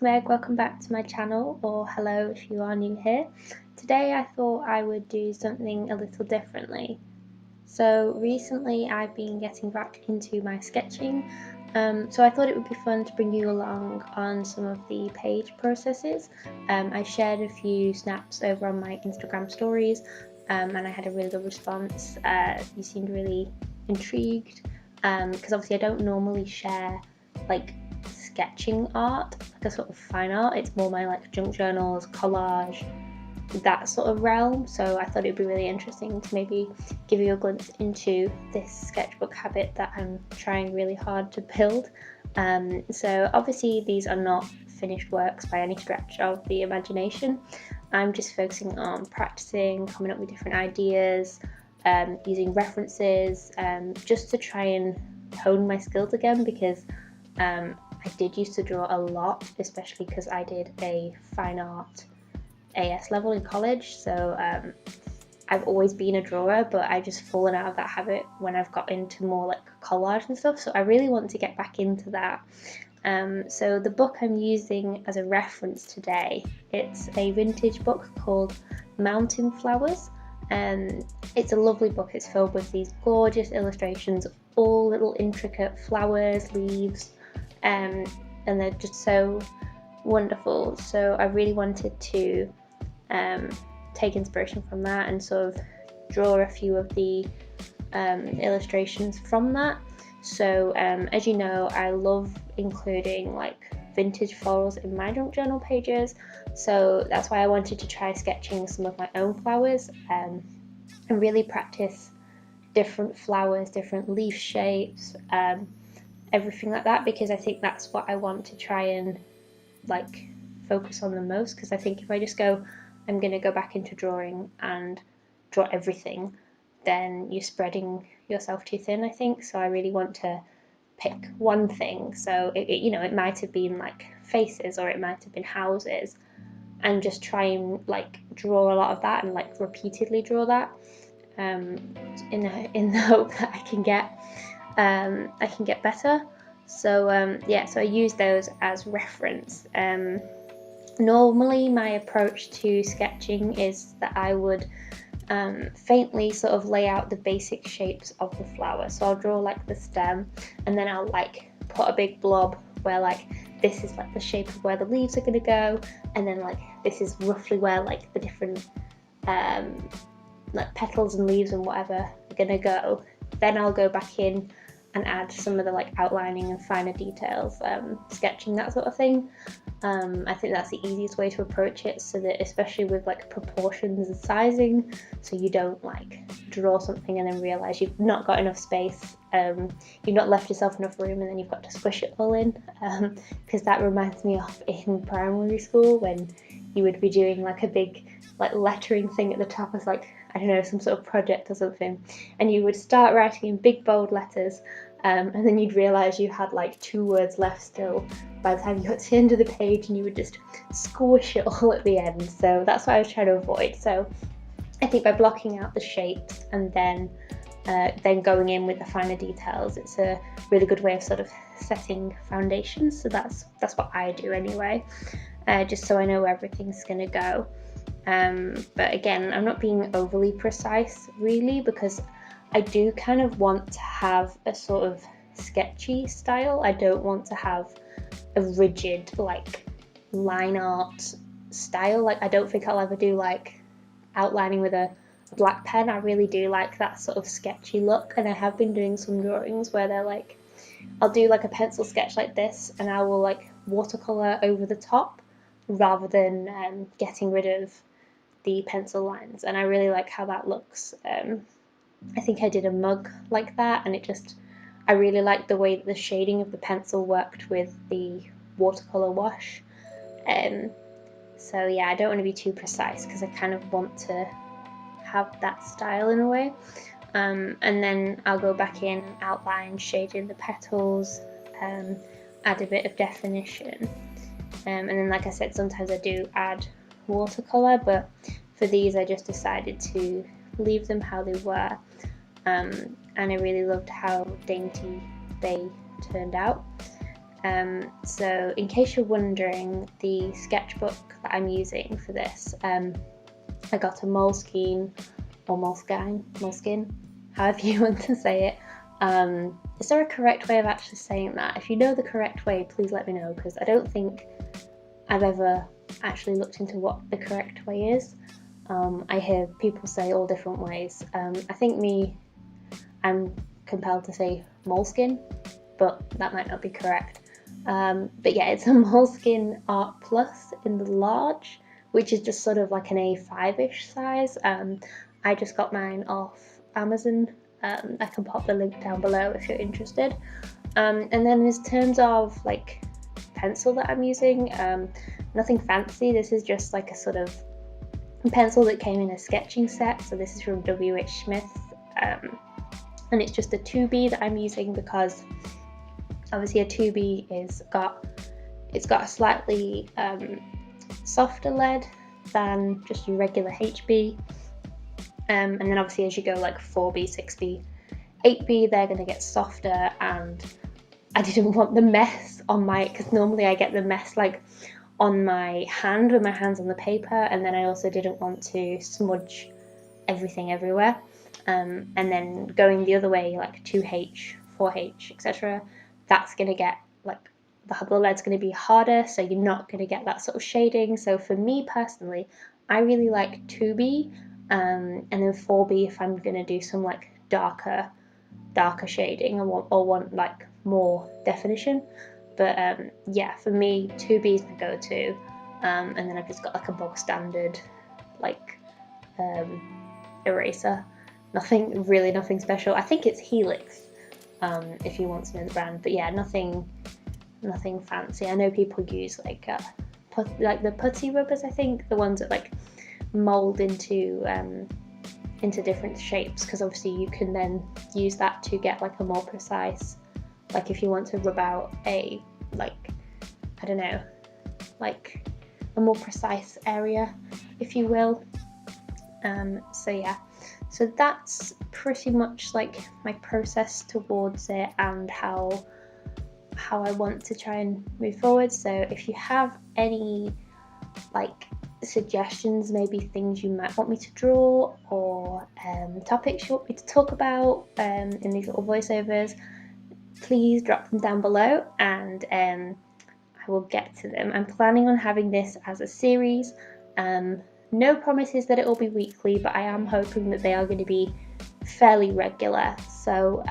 it's Meg. Welcome back to my channel, or hello if you are new here. Today I thought I would do something a little differently. So recently I've been getting back into my sketching, so I thought it would be fun to bring you along on some of the page processes. I shared a few snaps over on my Instagram stories, and I had a really good response. You seemed really intrigued, because obviously I don't normally share like sketching art, like a sort of fine art. It's more my like junk journals, collage, that sort of realm. So I thought it would be really interesting to maybe give you a glimpse into this sketchbook habit that I'm trying really hard to build. So obviously these are not finished works by any stretch of the imagination. I'm just focusing on practicing, coming up with different ideas, using references, just to try and hone my skills again, because I did used to draw a lot, especially because I did a fine art AS level in college. So I've always been a drawer, but I've just fallen out of that habit when I've got into more like collage and stuff. So I really want to get back into that. So the book I'm using as a reference today, it's a vintage book called Mountain Flowers. It's a lovely book. It's filled with these gorgeous illustrations, all little intricate flowers, leaves, and they're just so wonderful. So I really wanted to take inspiration from that and sort of draw a few of the illustrations from that. So as you know, I love including like vintage florals in my junk journal pages, so that's why I wanted to try sketching some of my own flowers and really practice different flowers, different leaf shapes, everything like that, because I think that's what I want to try and like focus on the most. Because I think if I just go, I'm going to go back into drawing and draw everything, then you're spreading yourself too thin, I think. So I really want to pick one thing. So it might have been like faces, or it might have been houses, and just try and like draw a lot of that and like repeatedly draw that, in the hope that I can get better. So yeah, so I use those as reference. Normally my approach to sketching is that I would faintly sort of lay out the basic shapes of the flower. So I'll draw like the stem, and then I'll like put a big blob where like this is like the shape of where the leaves are going to go, and then like this is roughly where like the different like petals and leaves and whatever are going to go. Then I'll go back in and add some of the like outlining and finer details, sketching, that sort of thing. I think that's the easiest way to approach it, so that especially with like proportions and sizing, so you don't like draw something and then realise you've not got enough space, you've not left yourself enough room, and then you've got to squish it all in, because that reminds me of in primary school when you would be doing like a big like lettering thing at the top as like, I don't know, some sort of project or something, and you would start writing in big bold letters, and then you'd realise you had like 2 words left still by the time you got to the end of the page, and you would just squish it all at the end. So that's what I was trying to avoid. So I think by blocking out the shapes and then going in with the finer details, it's a really good way of sort of setting foundations. So that's what I do anyway, just so I know where everything's going to go. But again, I'm not being overly precise really, because I do kind of want to have a sort of sketchy style. I don't want to have a rigid like line art style. Like I don't think I'll ever do like outlining with a black pen. I really do like that sort of sketchy look, and I have been doing some drawings where they're like, I'll do like a pencil sketch like this, and I will like watercolor over the top rather than getting rid of the pencil lines, and I really like how that looks. I think I did a mug like that, and I really liked the way that the shading of the pencil worked with the watercolor wash. So yeah, I don't want to be too precise because I kind of want to have that style in a way. And then I'll go back in, outline, shade in the petals, add a bit of definition. And then, like I said, sometimes I do add watercolor, but for these I just decided to leave them how they were. And I really loved how dainty they turned out. So in case you're wondering, the sketchbook that I'm using for this, I got a Moleskine or Moleskine, however you want to say it. Is there a correct way of actually saying that? If you know the correct way, please let me know, because I don't think I've ever actually looked into what the correct way is. I hear people say all different ways. I think I'm compelled to say Moleskine, but that might not be correct. But yeah, it's a Moleskine Art Plus in the large, which is just sort of like an A5-ish size. I just got mine off Amazon. I can pop the link down below if you're interested. And then in terms of like pencil that I'm using, nothing fancy. This is just like a sort of pencil that came in a sketching set. So this is from W.H. Smith, and it's just a 2B that I'm using because obviously a 2B it's got a slightly softer lead than just your regular HB, and then obviously as you go like 4B, 6B, 8B, they're going to get softer, and I didn't want the mess on my, because normally I get the mess like on my hand with my hands on the paper, and then I also didn't want to smudge everything everywhere, and then going the other way like 2H, 4H, etc., that's going to get like the lead's going to be harder, so you're not going to get that sort of shading. So for me personally, I really like 2B, and then 4B if I'm going to do some like darker shading or want like more definition. But yeah, for me 2B is my go-to, and then I've just got like a bog standard like eraser, nothing special. I think it's Helix, if you want to know the brand, but yeah, nothing fancy. I know people use like the putty rubbers, I think, the ones that like mold into different shapes, because obviously you can then use that to get like a more precise, like if you want to rub out a like, I don't know, like a more precise area, if you will. So yeah, so that's pretty much like my process towards it and how I want to try and move forward. So if you have any like suggestions, maybe things you might want me to draw, or topics you want me to talk about in these little voiceovers, please drop them down below, and I will get to them. I'm planning on having this as a series. No promises that it will be weekly, but I am hoping that they are going to be fairly regular. So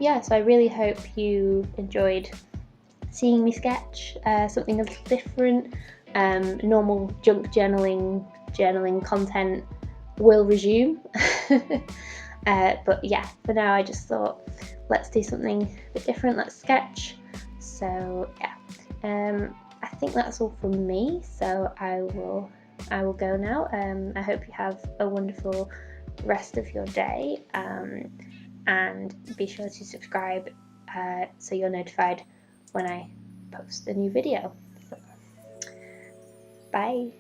yeah, so I really hope you enjoyed seeing me sketch something a little different. Normal junk journaling content will resume. But yeah, for now I just thought let's do something a bit different, let's sketch. So yeah, I think that's all from me, so I will go now. I hope you have a wonderful rest of your day, and be sure to subscribe so you're notified when I post a new video. So, bye.